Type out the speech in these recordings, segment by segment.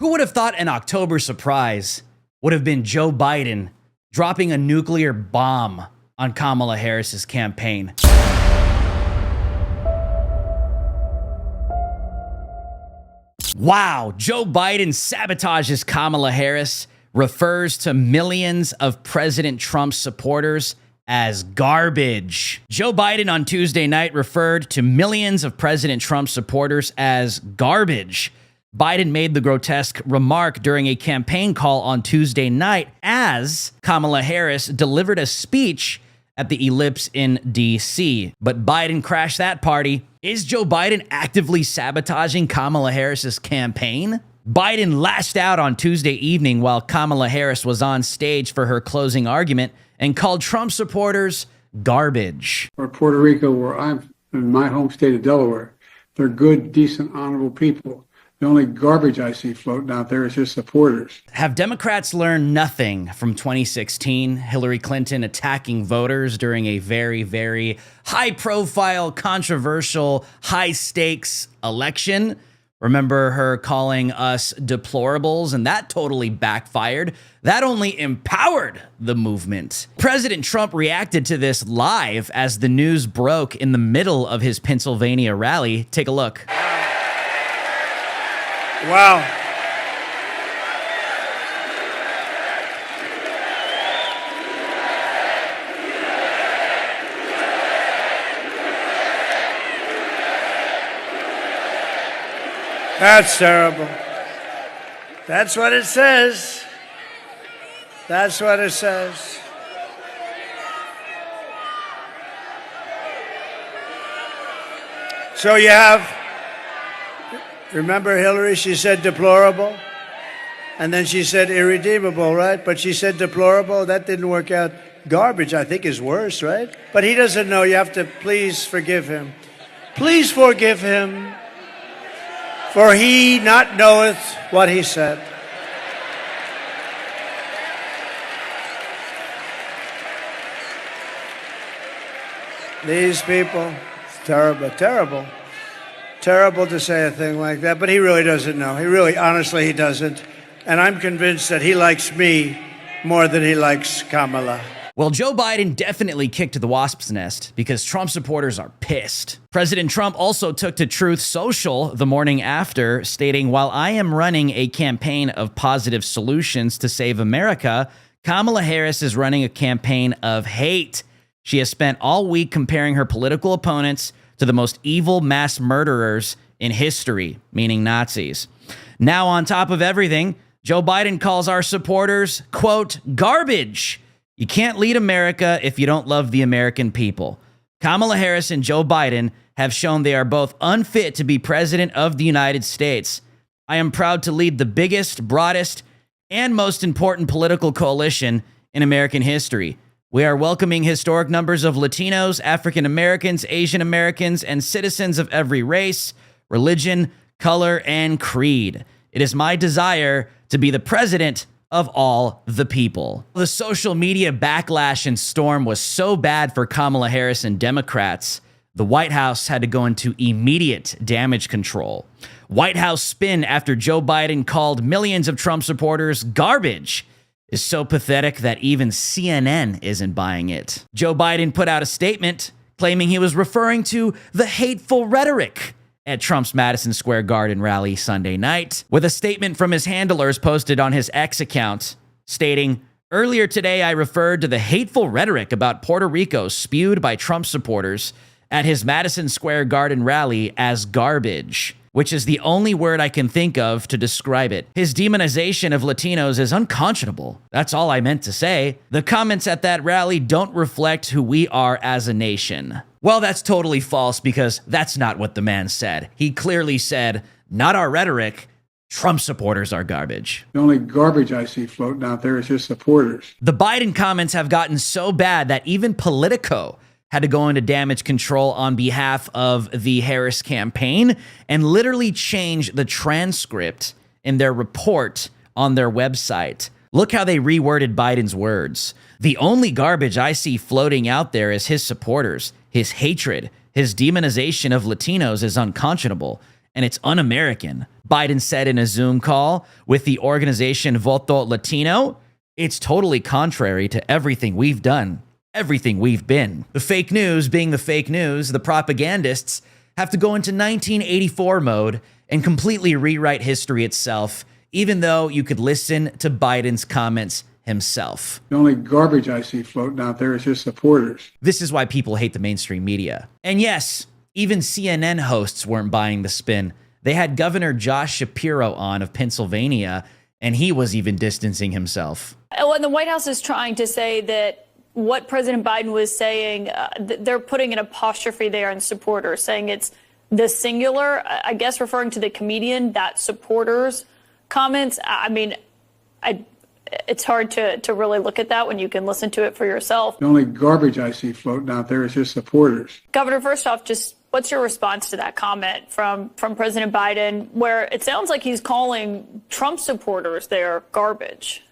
Who would have thought an October surprise would have been Joe Biden dropping a nuclear bomb on Kamala Harris's campaign? Wow, Joe Biden sabotages Kamala Harris, refers to millions of President Trump's supporters as garbage. Joe Biden on Tuesday night referred to millions of President Trump's supporters as garbage. Biden made the grotesque remark during a campaign call on Tuesday night as Kamala Harris delivered a speech at the Ellipse in DC. But Biden crashed that party. Is Joe Biden actively sabotaging Kamala Harris's campaign? Biden lashed out on Tuesday evening while Kamala Harris was on stage for her closing argument and called Trump supporters garbage. Or Puerto Rico, where I'm in my home state of Delaware, they're good, decent, honorable people. The only garbage I see floating out there is his supporters. Have Democrats learned nothing from 2016, Hillary Clinton attacking voters during a very, very high-profile, controversial, high-stakes election? Remember her calling us deplorables, and that totally backfired. That only empowered the movement. President Trump reacted to this live as the news broke in the middle of his Pennsylvania rally. Take a look. Wow. That's terrible. That's what it says. That's what it says. So you have, remember Hillary, she said deplorable, and then she said irredeemable, right? But she said deplorable, that didn't work out. Garbage, I think, is worse, right? But he doesn't know, you have to please forgive him. Please forgive him, for he not knoweth what he said. These people, it's terrible, terrible. Terrible to say a thing like that, but he really doesn't know. He really, honestly, he doesn't. And I'm convinced that he likes me more than he likes Kamala. Well, Joe Biden definitely kicked the wasp's nest because Trump supporters are pissed. President Trump also took to Truth Social the morning after, stating, "While I am running a campaign of positive solutions to save America, Kamala Harris is running a campaign of hate. She has spent all week comparing her political opponents to the most evil mass murderers in history," meaning Nazis. Now, on top of everything, Joe Biden calls our supporters, quote, garbage. You can't lead America if you don't love the American people. Kamala Harris and Joe Biden have shown they are both unfit to be president of the United States. I am proud to lead the biggest, broadest, and most important political coalition in American history. We are welcoming historic numbers of Latinos, African Americans, Asian Americans, and citizens of every race, religion, color, and creed. It is my desire to be the president of all the people. The social media backlash and storm was so bad for Kamala Harris and Democrats, the White House had to go into immediate damage control. White House spin after Joe Biden called millions of Trump supporters garbage is so pathetic that even CNN isn't buying it. Joe Biden put out a statement claiming he was referring to the hateful rhetoric at Trump's Madison Square Garden rally Sunday night, with a statement from his handlers posted on his X account stating, "Earlier today, I referred to the hateful rhetoric about Puerto Rico spewed by Trump supporters at his Madison Square Garden rally as garbage, which is the only word I can think of to describe it. His demonization of Latinos is unconscionable. That's all I meant to say. The comments at that rally don't reflect who we are as a nation." Well, that's totally false because that's not what the man said. He clearly said, not our rhetoric, Trump supporters are garbage. The only garbage I see floating out there is his supporters. The Biden comments have gotten so bad that even Politico had to go into damage control on behalf of the Harris campaign and literally change the transcript in their report on their website. Look how they reworded Biden's words. The only garbage I see floating out there is his supporters. His hatred, his demonization of Latinos is unconscionable, and it's un-American. Biden said in a Zoom call with the organization VOTO Latino, it's totally contrary to everything we've done, everything we've been. The fake news being the fake news, the propagandists have to go into 1984 mode and completely rewrite history itself, even though you could listen to Biden's comments himself. The only garbage I see floating out there is his supporters. This is why people hate the mainstream media. And yes, even CNN hosts weren't buying the spin. They had Governor Josh Shapiro on of Pennsylvania, and he was even distancing himself. Oh, and the White House is trying to say that what President Biden was saying, they're putting an apostrophe there in supporters, saying it's the singular, I guess referring to the comedian, that supporters comments. I mean, it's hard to really look at that when you can listen to it for yourself. The only garbage I see floating out there is his supporters. Governor, first off, just what's your response to that comment from President Biden, where it sounds like he's calling Trump supporters there garbage?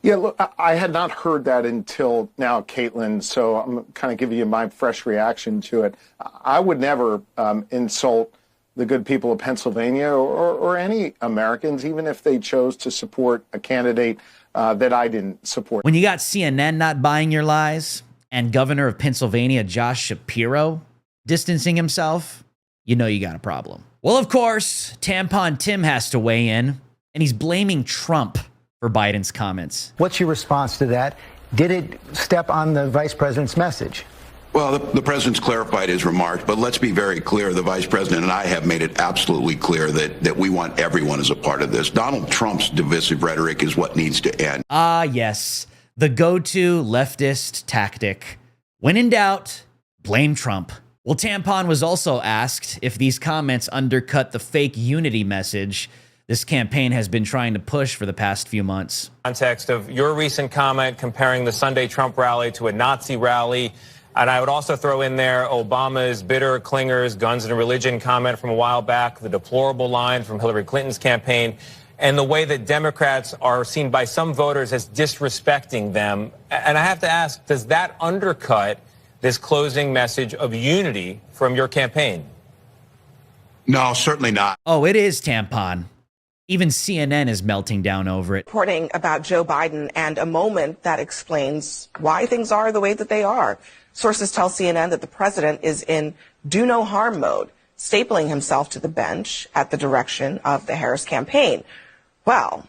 Yeah, look, I had not heard that until now, Caitlin, so I'm kind of giving you my fresh reaction to it. I would never insult the good people of Pennsylvania or any Americans, even if they chose to support a candidate that I didn't support. When you got CNN not buying your lies and Governor of Pennsylvania Josh Shapiro distancing himself, you know you got a problem. Well, of course, Tampon Tim has to weigh in, and he's blaming Trump for Biden's comments. What's your response to that? Did it step on the vice president's message? Well, the president's clarified his remarks, but let's be very clear. The vice president and I have made it absolutely clear that we want everyone as a part of this. Donald Trump's divisive rhetoric is what needs to end. Ah, yes, the go-to leftist tactic. When in doubt, blame Trump. Well, Tampon was also asked if these comments undercut the fake unity message this campaign has been trying to push for the past few months. Context of your recent comment comparing the Sunday Trump rally to a Nazi rally. And I would also throw in there Obama's bitter clingers, guns and religion comment from a while back, the deplorable line from Hillary Clinton's campaign, and the way that Democrats are seen by some voters as disrespecting them. And I have to ask, does that undercut this closing message of unity from your campaign? No, certainly not. Oh, it is Tampon. Even CNN is melting down over it. Reporting about Joe Biden and a moment that explains why things are the way that they are. Sources tell CNN that the president is in do no harm mode, stapling himself to the bench at the direction of the Harris campaign. Well,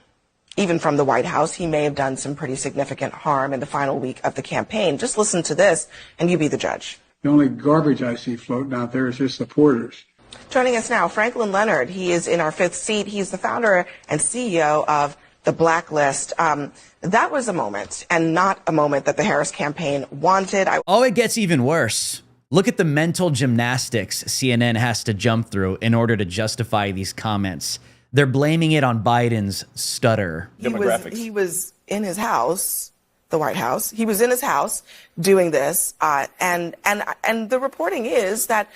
even from the White House, he may have done some pretty significant harm in the final week of the campaign. Just listen to this and you be the judge. The only garbage I see floating out there is his supporters. Joining us now, Franklin Leonard. He is in our fifth seat. He's the founder and CEO of the Blacklist. That was a moment, and not a moment that the Harris campaign wanted. Oh, it gets even worse. Look at the mental gymnastics CNN has to jump through in order to justify these comments. They're blaming it on Biden's stutter. He was in his house, the White House. He was in his house doing this, and the reporting is that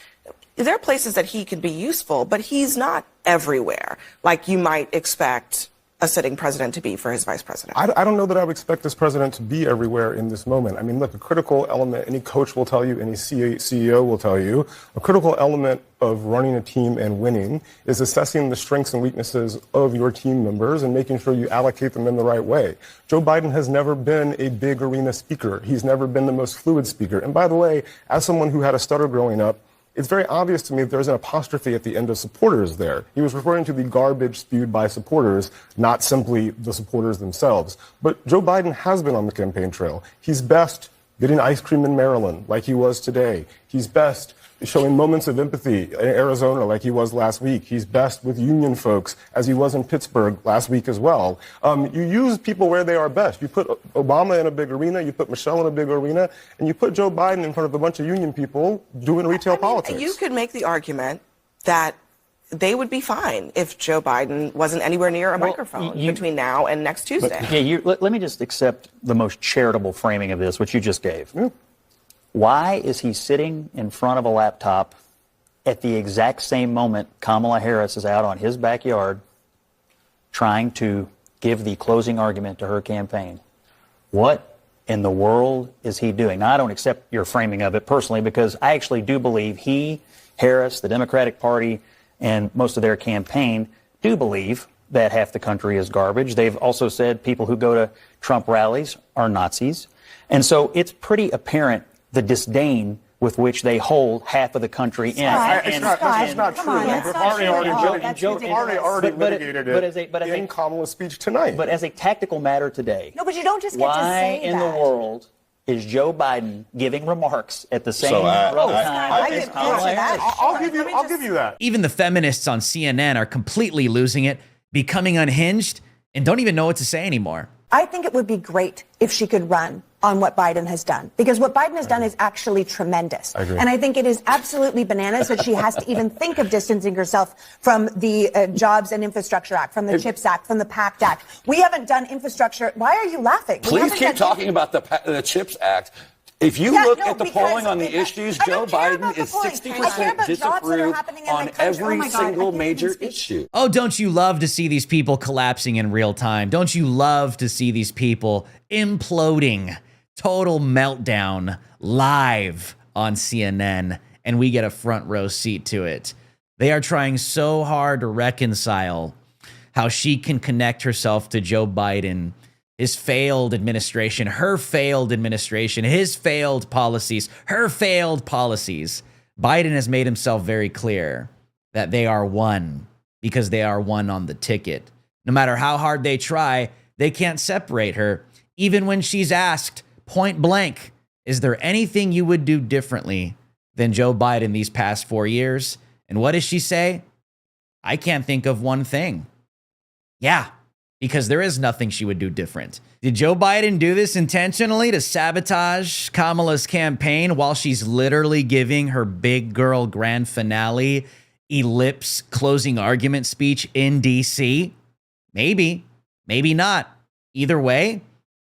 there are places that he can be useful, but he's not everywhere, like you might expect a sitting president to be for his vice president. I don't know that I would expect this president to be everywhere in this moment. I mean, look, a critical element, any coach will tell you, any CEO will tell you, a critical element of running a team and winning is assessing the strengths and weaknesses of your team members and making sure you allocate them in the right way. Joe Biden has never been a big arena speaker. He's never been the most fluid speaker. And by the way, as someone who had a stutter growing up, it's very obvious to me that there's an apostrophe at the end of supporters there. He was referring to the garbage spewed by supporters, not simply the supporters themselves. But Joe Biden has been on the campaign trail. He's best getting ice cream in Maryland, like he was today. He's best showing moments of empathy in Arizona, like he was last week. He's best with union folks, as he was in Pittsburgh last week as well. You use people where they are best. You put Obama in a big arena, you put Michelle in a big arena, and you put Joe Biden in front of a bunch of union people doing retail politics. You could make the argument that they would be fine if Joe Biden wasn't anywhere near a microphone between now and next Tuesday. Let me just accept the most charitable framing of this, which you just gave. Yeah. Why is he sitting in front of a laptop at the exact same moment Kamala Harris is out on his backyard trying to give the closing argument to her campaign? What in the world is he doing? Now, I don't accept your framing of it personally because I actually do believe he Harris, the Democratic Party, and most of their campaign do believe that half the country is garbage. They've also said people who go to Trump rallies are Nazis. And so it's pretty apparent the disdain with which they hold half of the country in. It's not true. We've already litigated it in Kamala's speech tonight. But as a tactical matter today, No, but you don't just get to say why in the world is Joe Biden giving remarks at the same time as Kamala Harris? I'll give you that. Even the feminists on CNN are completely losing it, becoming unhinged, and don't even know what to say anymore. I think it would be great if she could run on what Biden has done, because what Biden has done is actually tremendous. And I think it is absolutely bananas that she has to even think of distancing herself from the Jobs and Infrastructure Act, from the CHIPS Act, from the PACT Act. We haven't done infrastructure. Why are you laughing? Please keep talking about the CHIPS Act. If you look at the polling on the issues, Joe Biden is 60% disapproved on every single major issue. Oh, don't you love to see these people collapsing in real time? Don't you love to see these people imploding, total meltdown, live on CNN, and we get a front row seat to it? They are trying so hard to reconcile how she can connect herself to Joe Biden, his failed administration, her failed administration, his failed policies, her failed policies. Biden has made himself very clear that they are one because they are one on the ticket. No matter how hard they try, they can't separate her. Even when she's asked point blank, is there anything you would do differently than Joe Biden these past 4 years? And what does she say? I can't think of one thing. Yeah. Because there is nothing she would do different. Did Joe Biden do this intentionally to sabotage Kamala's campaign while she's literally giving her big girl grand finale Ellipse closing argument speech in DC? Maybe, maybe not. Either way,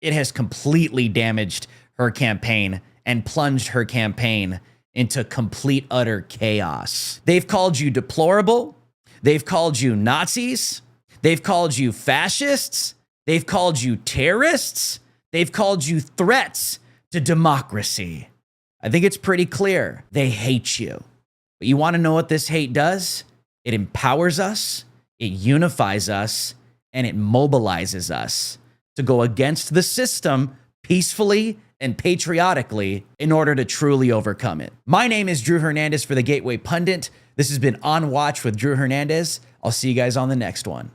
it has completely damaged her campaign and plunged her campaign into complete, utter chaos. They've called you deplorable. They've called you Nazis. They've called you fascists. They've called you terrorists. They've called you threats to democracy. I think it's pretty clear. They hate you. But you want to know what this hate does? It empowers us, it unifies us, and it mobilizes us to go against the system peacefully and patriotically in order to truly overcome it. My name is Drew Hernandez for the Gateway Pundit. This has been On Watch with Drew Hernandez. I'll see you guys on the next one.